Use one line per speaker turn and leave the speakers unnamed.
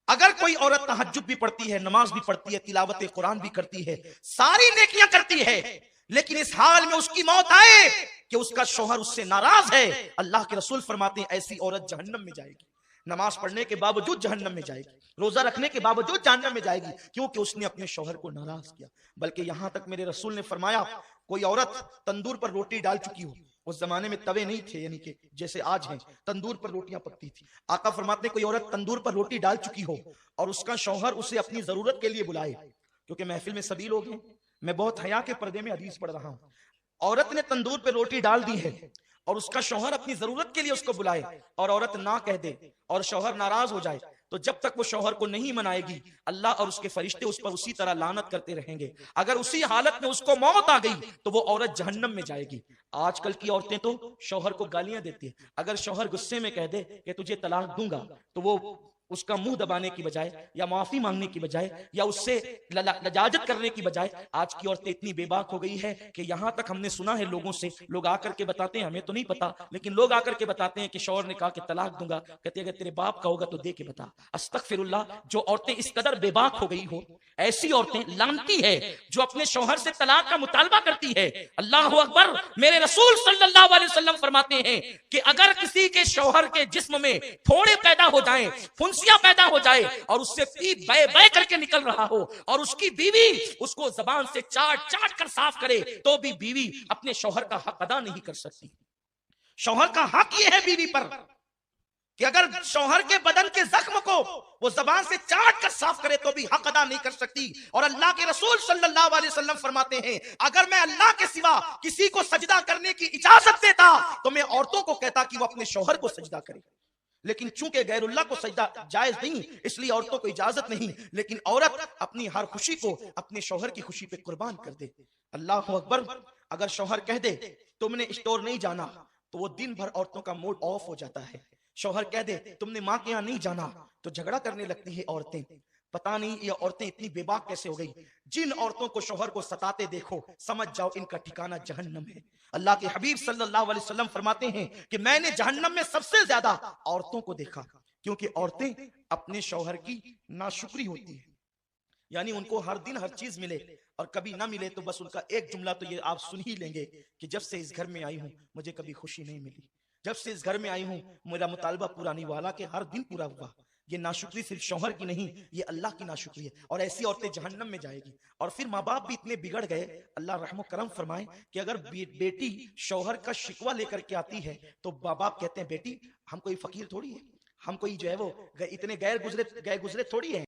अगर कोई औरत तहज्जुद भी पढ़ती है, नमाज भी पढ़ती है, तिलावत कुरान भी करती है, सारी नेकियां करती है, लेकिन इस हाल में उसकी मौत आए कि उसका शौहर उससे नाराज है, अल्लाह के रसूल फरमाते हैं ऐसी औरत जहन्नम में जाएगी। नमाज पढ़ने के बावजूद जहन्नम में जाएगी, रोजा रखने के बावजूद जहन्नम में जाएगी, क्योंकि उसने अपने शौहर को नाराज किया। बल्कि यहां तक मेरे रसूल ने फरमाया, कोई औरत तंदूर पर रोटी डाल चुकी हो, उस जमाने में तवे नहीं थे, यानी कि जैसे आज हैं, तंदूर पर रोटियां पकती थी। आका फरमाते हैं कोई औरत तंदूर पर रोटी डाल चुकी हो और उसका शौहर उसे अपनी जरूरत के लिए बुलाए, क्योंकि महफिल में सभी लोग हैं, मैं बहुत हया के पर्दे में हदीस पढ़ रहा हूं, औरत ने तंदूर पर रोटी डाल दी है और उसका शौहर अपनी जरूरत के लिए उसको बुलाए और औरत ना कह दे और शौहर नाराज हो जाए, तो जब तक वो शौहर को नहीं मनाएगी, अल्लाह और उसके फरिश्ते उस पर उसी तरह लानत करते रहेंगे। अगर उसी हालत में उसको मौत आ गई तो वो औरत जहन्नम में जाएगी। आजकल की औरतें तो शौहर को गालियां देती है, अगर शौहर गुस्से में कह दे कि तुझे तलाक दूंगा, तो वो उसका मुंह दबाने की बजाय या माफी मांगने की बजाय या उससे लजाजत करने की बजाय, आज की औरतें इतनी बेबाक हो गई है कि यहां तक हमने सुना है लोगों से, लोग आकर के बताते हैं, हमें तो नहीं पता, लेकिन लोग आकर के बताते हैं कि शौहर ने कहा कि तलाक दूंगा, कहते अगर तेरे बाप का होगा तो दे के बता। अस्तगफिरुल्लाह, जो औरतें इस कदर बेबाक हो गई हो, ऐसी औरतें लानती है जो अपने शौहर से तलाक का मुतालबा करती है। अल्लाह अकबर, मेरे रसूल सल्लल्लाहु अलैहि वसल्लम फरमाते हैं कि अगर किसी के शौहर के जिस्म में फोड़े पैदा हो जाएं, फुंसियां पैदा हो जाए और उससे पी बह बह करके निकल रहा हो और उसकी बीवी उसको जबान से चाट चाट कर साफ करे, तो भी बीवी अपने शौहर का हक अदा नहीं कर सकती। शौहर का हक यह है बीवी पर कि अगर शौहर के बदन के जख्म को वो जबान से चाट कर साफ करे तो भी हक अदा नहीं कर सकती। और अल्लाह के रसूल सल्लल्लाहु अलैहि वसल्लम फरमाते हैं, अगर मैं अल्लाह के सिवा किसी को सजदा करने की इजाजत देता तो मैं औरतों को कहता कि वो अपने शौहर को सजदा करे, लेकिन चूंकि गैरुल्लाह को सजदा जायज नहीं, इसलिए औरतों को इजाजत नहीं, लेकिन औरत अपनी हर खुशी को अपने शौहर की खुशी पे कुर्बान कर दे। अल्लाह अकबर, अगर शौहर कह दे तुमने स्टोर नहीं जाना, तो वो दिन भर औरतों का मूड ऑफ हो जाता है। शौहर कह दे तुमने माँ के यहाँ नहीं जाना, तो झगड़ा करने लगती है औरतें। पता नहीं ये औरतें इतनी बेबाक कैसे हो गई। जिन औरतों को शौहर को सताते देखो, समझ जाओ इनका ठिकाना जहन्नम है। अल्लाह के हबीब सल्लल्लाहु अलैहि वसल्लम फरमाते हैं कि मैंने जहन्नम में सबसे ज्यादा औरतों को देखा, क्योंकि औरतें अपने शौहर की नाशुक्री होती है, यानी उनको हर दिन हर चीज मिले और कभी ना मिले तो बस उनका एक जुमला तो ये आप सुन ही लेंगे कि जब से इस घर में आई हूं मुझे कभी खुशी नहीं मिली, जब से इस घर में आई हूं मेरा मुतालबा पूरा नहीं हुआ, हालांकि हर दिन पूरा हुआ। ये नाशुक्री सिर्फ शौहर की नहीं, ये अल्लाह की नाशुक्री है, और ऐसी औरतें जहन्नम में जाएगी। और फिर माँ बाप भी इतने बिगड़ गए, अल्लाह रहम करम फरमाए, कि अगर बेटी शौहर का शिकवा लेकर के आती है तो माँ बाप कहते हैं बेटी हम कोई फकीर थोड़ी है, हम कोई जो है वो इतने गैर गुजरे थोड़ी है।